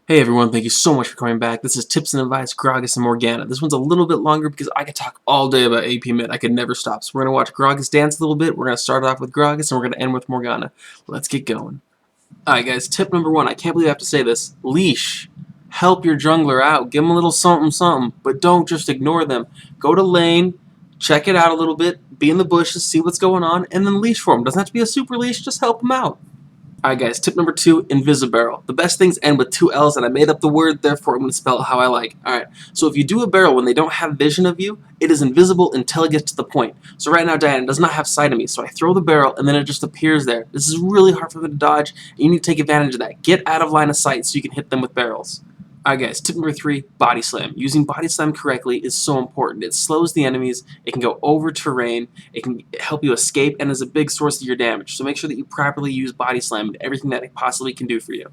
Hey everyone, thank you so much for coming back. This is Tips and Advice, Gragas and Morgana. This one's a little bit longer because I could talk all day about AP Mid. I could never stop. So we're going to watch Gragas dance a little bit. We're going to start off with Gragas and we're going to end with Morgana. Let's get going. Alright guys, tip number one. I can't believe I have to say this. Leash. Help your jungler out. Give them a little something something, but don't just ignore them. Go to lane, check it out a little bit, be in the bushes, see what's going on, and then leash for them. Doesn't have to be a super leash, just help them out. Alright guys, tip number two, Invisibarrel. The best things end with two L's, and I made up the word, therefore I'm going to spell it how I like. Alright, so if you do a barrel when they don't have vision of you, it is invisible until it gets to the point. So right now Diana does not have sight of me, so I throw the barrel and then it just appears there. This is really hard for them to dodge, and you need to take advantage of that. Get out of line of sight so you can hit them with barrels. Alright guys, tip number three, Body Slam. Using Body Slam correctly is so important. It slows the enemies, it can go over terrain, it can help you escape, and is a big source of your damage. So make sure that you properly use Body Slam and everything that it possibly can do for you.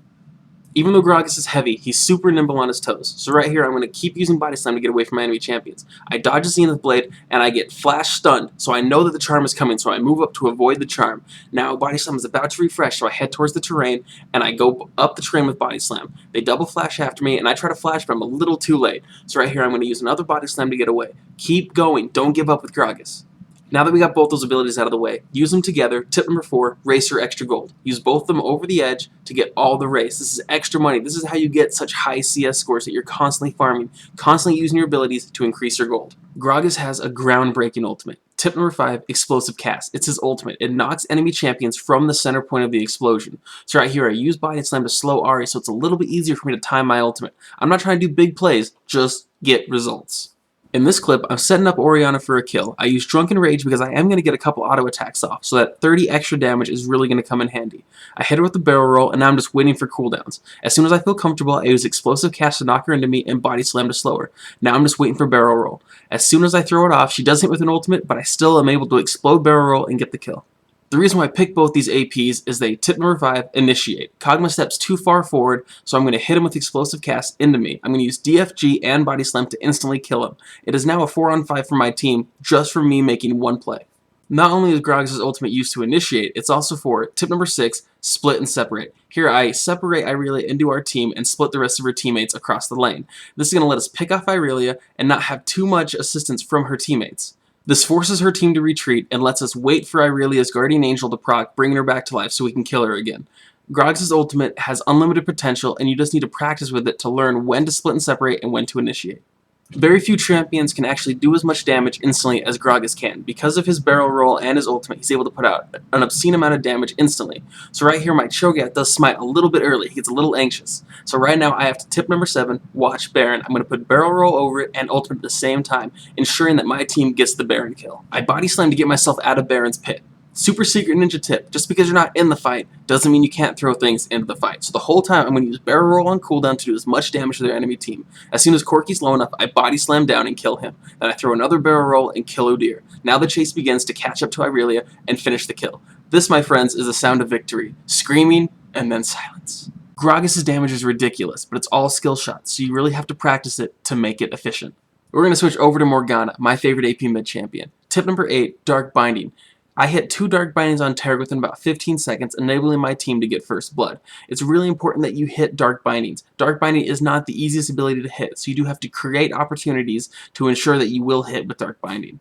Even though Gragas is heavy, he's super nimble on his toes. So right here, I'm going to keep using Body Slam to get away from my enemy champions. I dodge a Zenith Blade, and I get flash stunned, so I know that the charm is coming, so I move up to avoid the charm. Now, Body Slam is about to refresh, so I head towards the terrain, and I go up the terrain with Body Slam. They double flash after me, and I try to flash, but I'm a little too late. So right here, I'm going to use another Body Slam to get away. Keep going. Don't give up with Gragas. Now that we got both those abilities out of the way, use them together. Tip number four, race your extra gold. Use both of them over the edge to get all the race. This is extra money. This is how you get such high CS scores that you're constantly farming, constantly using your abilities to increase your gold. Gragas has a groundbreaking ultimate. Tip number five, explosive cast. It's his ultimate. It knocks enemy champions from the center point of the explosion. So right here, I use Body Slam to slow Ahri, so it's a little bit easier for me to time my ultimate. I'm not trying to do big plays, just get results. In this clip, I'm setting up Orianna for a kill. I use Drunken Rage because I am going to get a couple auto attacks off, so that 30 extra damage is really going to come in handy. I hit her with the barrel roll, and now I'm just waiting for cooldowns. As soon as I feel comfortable, I use Explosive Cast to knock her into me and Body Slam to slow her. Now I'm just waiting for barrel roll. As soon as I throw it off, she does hit with an ultimate, but I still am able to explode barrel roll and get the kill. The reason why I picked both these APs is they, tip number five, initiate. Kog'Maw steps too far forward, so I'm going to hit him with explosive cast into me. I'm going to use DFG and Body Slam to instantly kill him. It is now a 4-on-5 for my team, just from me making one play. Not only is Gragas' ultimate used to initiate, it's also for, tip number six, split and separate. Here I separate Irelia into our team and split the rest of her teammates across the lane. This is going to let us pick off Irelia and not have too much assistance from her teammates. This forces her team to retreat and lets us wait for Irelia's Guardian Angel to proc, bringing her back to life so we can kill her again. Gragas' ultimate has unlimited potential, and you just need to practice with it to learn when to split and separate and when to initiate. Very few champions can actually do as much damage instantly as Gragas can. Because of his barrel roll and his ultimate, he's able to put out an obscene amount of damage instantly. So right here, my Cho'Gath does smite a little bit early. He gets a little anxious. So right now, I have to tip number seven, watch Baron. I'm going to put barrel roll over it and ultimate at the same time, ensuring that my team gets the Baron kill. I body slam to get myself out of Baron's pit. Super secret ninja tip, just because you're not in the fight doesn't mean you can't throw things into the fight. So the whole time I'm going to use barrel roll on cooldown to do as much damage to their enemy team. As soon as Corki's low enough, I body slam down and kill him. Then I throw another barrel roll and kill Udyr. Now the chase begins to catch up to Irelia and finish the kill. This, my friends, is the sound of victory. Screaming and then silence. Gragas' damage is ridiculous, but it's all skill shots, so you really have to practice it to make it efficient. We're going to switch over to Morgana, my favorite AP mid champion. Tip number 8, Dark Binding. I hit 2 Dark Bindings on Terg within about 15 seconds, enabling my team to get first blood. It's really important that you hit Dark Bindings. Dark Binding is not the easiest ability to hit, so you do have to create opportunities to ensure that you will hit with Dark Binding.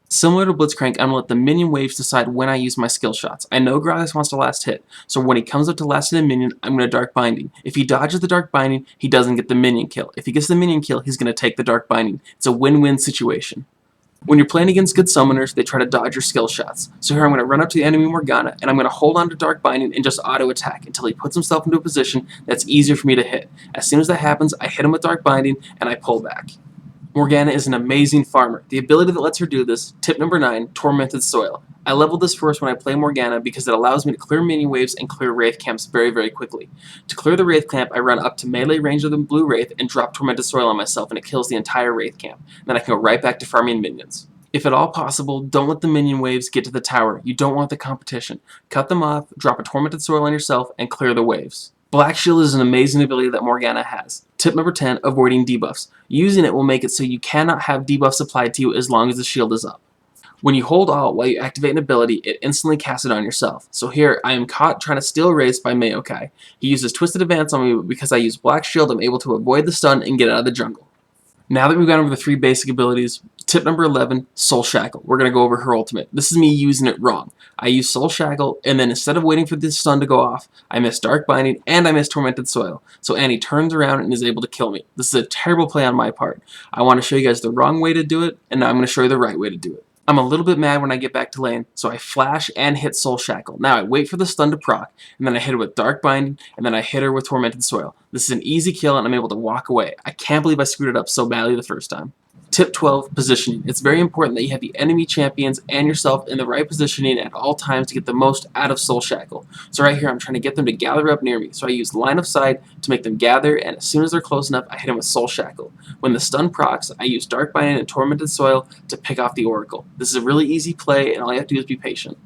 Similar to Blitzcrank, I'm going to let the minion waves decide when I use my skill shots. I know Gragas wants to last hit, so when he comes up to last hit a minion, I'm going to Dark Binding. If he dodges the Dark Binding, he doesn't get the minion kill. If he gets the minion kill, he's going to take the Dark Binding. It's a win-win situation. When you're playing against good summoners, they try to dodge your skill shots. So here I'm going to run up to the enemy Morgana, and I'm going to hold on to Dark Binding and just auto-attack until he puts himself into a position that's easier for me to hit. As soon as that happens, I hit him with Dark Binding, and I pull back. Morgana is an amazing farmer. The ability that lets her do this, tip number 9, Tormented Soil. I leveled this first when I play Morgana because it allows me to clear mini waves and clear Wraith camps very, very quickly. To clear the Wraith camp, I run up to melee range of the blue Wraith and drop Tormented Soil on myself, and it kills the entire Wraith camp. Then I can go right back to farming minions. If at all possible, don't let the minion waves get to the tower. You don't want the competition. Cut them off, drop a Tormented Soil on yourself, and clear the waves. Black Shield is an amazing ability that Morgana has. Tip number 10, avoiding debuffs. Using it will make it so you cannot have debuffs applied to you as long as the shield is up. When you hold Alt while you activate an ability, it instantly casts it on yourself. So here, I am caught trying to steal Race by Maokai. He uses Twisted Advance on me, but because I use Black Shield, I'm able to avoid the stun and get out of the jungle. Now that we've gone over the 3 basic abilities, tip number 11, Soul Shackle. We're going to go over her ultimate. This is me using it wrong. I use Soul Shackle, and then instead of waiting for this stun to go off, I miss Dark Binding, and I miss Tormented Soil. So Annie turns around and is able to kill me. This is a terrible play on my part. I want to show you guys the wrong way to do it, and now I'm going to show you the right way to do it. I'm a little bit mad when I get back to lane, so I flash and hit Soul Shackle. Now I wait for the stun to proc, and then I hit her with Dark Binding, and then I hit her with Tormented Soil. This is an easy kill, and I'm able to walk away. I can't believe I screwed it up so badly the first time. Tip 12, positioning. It's very important that you have the enemy champions and yourself in the right positioning at all times to get the most out of Soul Shackle. So right here, I'm trying to get them to gather up near me. So I use line of sight to make them gather, and as soon as they're close enough, I hit them with Soul Shackle. When the stun procs, I use Dark Binding and Tormented Soil to pick off the Oracle. This is a really easy play, and all you have to do is be patient.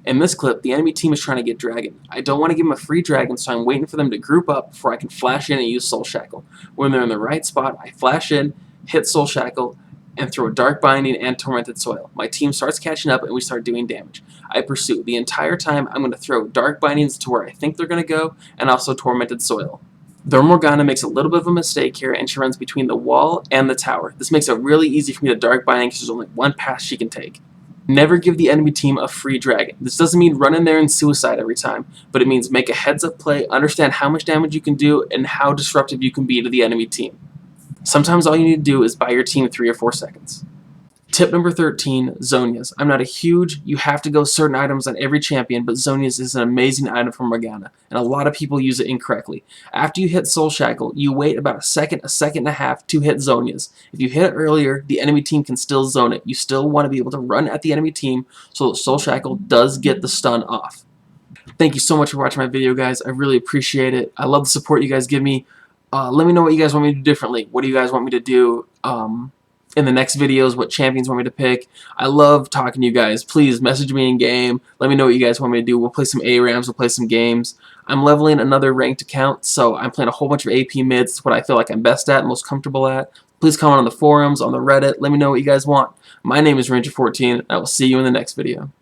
In this clip, the enemy team is trying to get Dragon. I don't want to give them a free Dragon, so I'm waiting for them to group up before I can flash in and use Soul Shackle. When they're in the right spot, I flash in, hit Soul Shackle, and throw a Dark Binding and Tormented Soil. My team starts catching up and we start doing damage. I pursue. The entire time I'm going to throw Dark Bindings to where I think they're going to go, and also Tormented Soil. The Morgana makes a little bit of a mistake here, and she runs between the wall and the tower. This makes it really easy for me to Dark Binding because there's only one path she can take. Never give the enemy team a free Dragon. This doesn't mean run in there and suicide every time, but it means make a heads-up play, understand how much damage you can do, and how disruptive you can be to the enemy team. Sometimes all you need to do is buy your team 3 or 4 seconds. Tip number 13, Zhonya's. I'm not a huge, you have to go certain items on every champion, but Zhonya's is an amazing item from Morgana, and a lot of people use it incorrectly. After you hit Soul Shackle, you wait about a second and a half to hit Zhonya's. If you hit it earlier, the enemy team can still zone it. You still want to be able to run at the enemy team so that Soul Shackle does get the stun off. Thank you so much for watching my video, guys. I really appreciate it. I love the support you guys give me. Let me know what you guys want me to do differently. What do you guys want me to do in the next videos? What champions want me to pick? I love talking to you guys. Please message me in game. Let me know what you guys want me to do. We'll play some ARAMs. We'll play some games. I'm leveling another ranked account, so I'm playing a whole bunch of AP mids. It's what I feel like I'm best at, most comfortable at. Please comment on the forums, on the Reddit. Let me know what you guys want. My name is Ranger14, and I will see you in the next video.